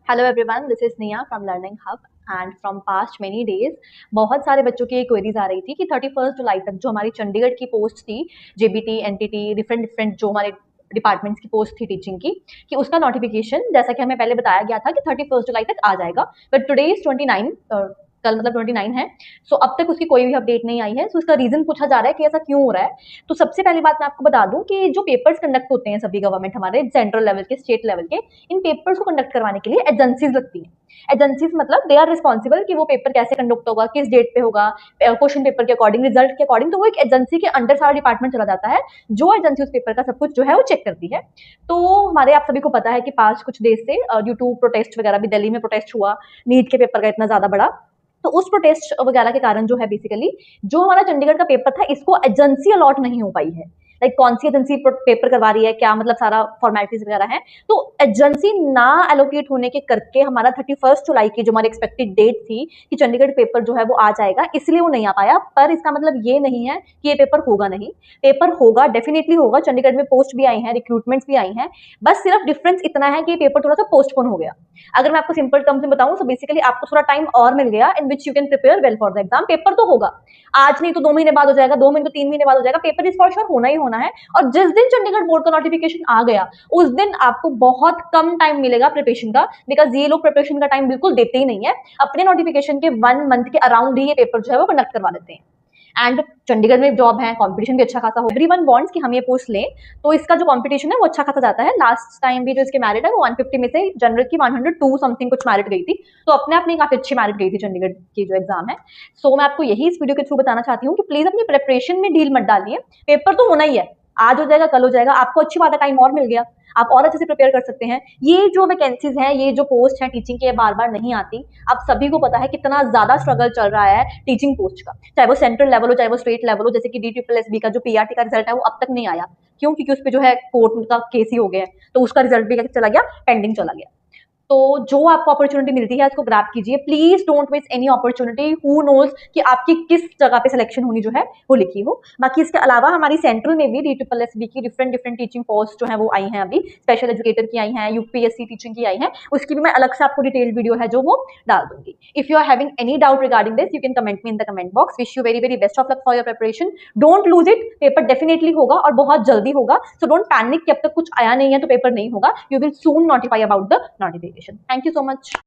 Hello everyone, this is निया from learning hub and from past many days बहुत सारे बच्चों की क्वेरीज आ रही थी कि 31 जुलाई तक जो हमारी चंडीगढ़ की पोस्ट थी, जेबीटी एनटीटी डिफरेंट डिफरेंट जो हमारे डिपार्टमेंट्स की पोस्ट थी टीचिंग की, कि उसका नोटिफिकेशन जैसा कि हमें पहले बताया गया था कि 31 जुलाई तक आ जाएगा। बट टुडे इज 29, कल मतलब 29 है। सो अब तक उसकी कोई भी अपडेट नहीं आई है। सो इसका रीजन पूछा जा रहा है कि ऐसा क्यों हो रहा है। तो सबसे पहली बात मैं आपको बता दूं कि जो पेपर्स कंडक्ट होते हैं सभी गवर्नमेंट हमारे सेंट्रल लेवल के, स्टेट लेवल के, इन पेपर्स को कंडक्ट करवाने के लिए एजेंसीज लगती हैं। एजेंसीज मतलब दे आर रिस्पॉन्सिबल कि वो पेपर कैसे कंडक्ट होगा, किस डेट पे होगा, क्वेश्चन पेपर के अकॉर्डिंग, रिजल्ट के अकॉर्डिंग। तो वो एक एजेंसी के अंडर सारा डिपार्टमेंट चला जाता है, जो एजेंसी उस पेपर का सब कुछ जो है वो चेक करती है। तो हमारे आप सभी को पता है कि पास कुछ देर से ड्यू टू प्रोटेस्ट वगैरह भी दिल्ली में प्रोटेस्ट हुआ, नीट के पेपर का इतना ज्यादा बड़ा। तो उस प्रोटेस्ट वगैरह के कारण जो है बेसिकली जो हमारा चंडीगढ़ का पेपर था, इसको एजेंसी अलॉट नहीं हो पाई है। लाइक कौन सी एजेंसी पेपर करवा रही है, क्या मतलब सारा फॉर्मेलिटीज वगैरह है। तो एजेंसी ना एलोकेट होने के करके हमारा 31 जुलाई की जो हमारी एक्सपेक्टेड डेट थी कि चंडीगढ़ पेपर जो है वो आ जाएगा, इसलिए वो नहीं आ पाया। पर इसका मतलब ये नहीं है कि ये पेपर होगा नहीं। पेपर होगा, डेफिनेटली होगा। चंडीगढ़ में पोस्ट भी आई है, रिक्रूटमेंट्स भी आई हैं। बस सिर्फ डिफरेंस इतना है कि ये पेपर थोड़ा सा पोस्टपोन हो गया। अगर मैं आपको सिंपल टर्म्स में बताऊं तो बेसिकली आपको थोड़ा टाइम और मिल गया in which you can prepare well for the exam. Paper तो होगा, आज नहीं तो 2 महीने बाद हो जाएगा, 2 महीने तो 3 महीने बाद हो जाएगा। पेपर इस फॉर श्योर होना ही होना है। और जिस दिन चंडीगढ़ बोर्ड का नोटिफिकेशन आ गया, उस दिन आपको बहुत कम टाइम मिलेगा प्रिपरेशन का, बिकॉज ये लोग प्रिपरेशन का टाइम बिल्कुल देते ही नहीं है। अपने नोटिफिकेशन के 1 मंथ के अराउंड ही ये पेपर जो है वो कंडक्ट करवा देते हैं। एंड चंडीगढ़ में जॉब है, कंपटीशन भी अच्छा खासा हो, एवरीवन वांट्स कि हम ये पोस्ट लें। तो इसका जो कंपटीशन है वो अच्छा खासा जाता है। लास्ट टाइम भी जो इसके मेरिट है वो 150 में से जनरल की 102 समथिंग कुछ मेरिट गई थी। तो अपने आप में काफी अच्छी मेरिट गई थी चंडीगढ़ की जो एग्जाम है। सो मैं आपको यही इस वीडियो के थ्रू बताना चाहती हूँ कि प्लीज अपनी प्रिपरेशन में ढील मत डालिए। पेपर तो होना ही है, आज हो जाएगा कल हो जाएगा। आपको अच्छी बात है, टाइम और मिल गया, आप और अच्छे से प्रिपेयर कर सकते हैं। ये जो वैकेंसीज हैं, ये जो पोस्ट है टीचिंग की, बार बार नहीं आती। आप सभी को पता है कितना ज्यादा स्ट्रगल चल रहा है टीचिंग पोस्ट का, चाहे वो सेंट्रल लेवल हो चाहे वो स्टेट लेवल हो। जैसे कि DSSB का जो पीआरटी का रिजल्ट है वो अब तक नहीं आया। क्यों? क्योंकि उस पर जो है कोर्ट का केस ही हो गया है, तो उसका रिजल्ट भी चला गया, पेंडिंग चला गया। तो जो आपको अपॉर्चुनिटी मिलती है उसको ग्रैब कीजिए। Please don't miss any opportunity. Who knows कि आपकी किस जगह पे सिलेक्शन होनी जो है वो लिखी हो। बाकी इसके अलावा हमारी सेंट्रल में भी DSSB की डिफरेंट डिफरेंट टीचिंग पोस्ट जो है वो आई हैं। अभी स्पेशल एजुकेटर की आई हैं, यूपीएससी टीचिंग की आई हैं। उसकी भी मैं अलग से आपको डिटेल वीडियो है जो वो डाल दूंगी। If you are having any doubt regarding this, you can comment me in the comment box. Wish you very very best of luck for your preparation. Don't lose it. Paper definitely होगा और बहुत जल्दी होगा। So don't panic कि अब तक कुछ आया नहीं है तो पेपर नहीं होगा। You will soon notify about the notification. Thank you so much.